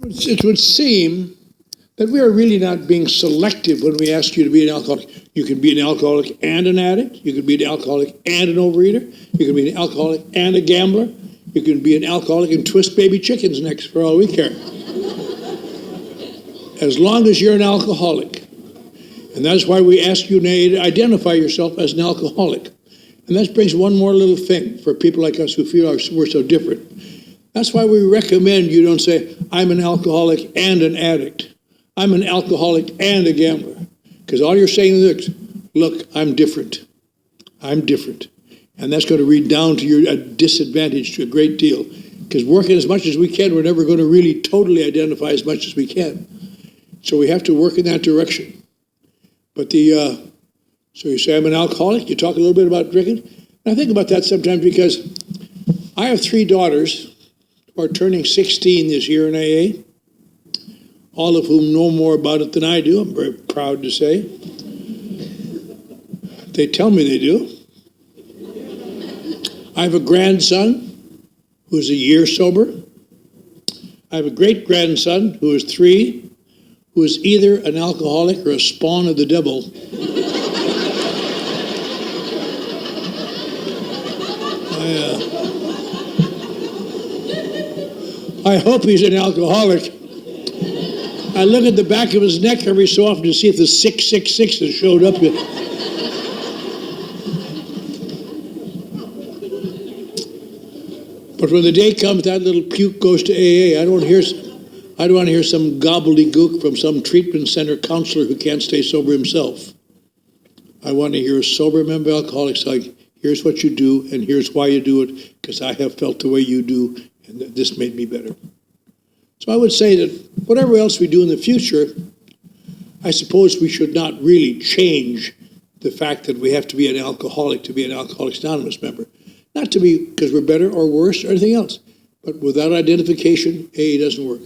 It would seem that we are really not being selective when we ask you to be an alcoholic. You can be an alcoholic and an addict. You can be an alcoholic and an overeater. You can be an alcoholic and a gambler. You can be an alcoholic and twist baby chickens next for all we care. As long as you're an alcoholic. And that's why we ask you to identify yourself as an alcoholic. And that brings one more little thing for people like us who feel we're so different. That's why we recommend you don't say, I'm an alcoholic and an addict. I'm an alcoholic and a gambler. Because all you're saying is, look, I'm different. I'm different. And that's going to read down to your disadvantage to a great deal. Because working as much as we can, we're never going to really totally identify as much as we can. So we have to work in that direction. But so you say, I'm an alcoholic. You talk a little bit about drinking. And I think about that sometimes because I have 3 daughters who are turning 16 this year in AA, all of whom know more about it than I do. I'm very proud to say. They tell me they do. I have a grandson who's a year sober. I have a great-grandson who is 3, who is either an alcoholic or a spawn of the devil. I hope he's an alcoholic. I look at the back of his neck every so often to see if the 666 has showed up yet. But when the day comes, that little puke goes to AA. I don't want to hear some gobbledygook from some treatment center counselor who can't stay sober himself. I want to hear a sober member of alcoholics like, here's what you do, and here's why you do it, because I have felt the way you do, and this made me better. So I would say that whatever else we do in the future, I suppose we should not really change the fact that we have to be an alcoholic to be an Alcoholics Anonymous member. Not to be because we're better or worse or anything else, but without identification, AA doesn't work.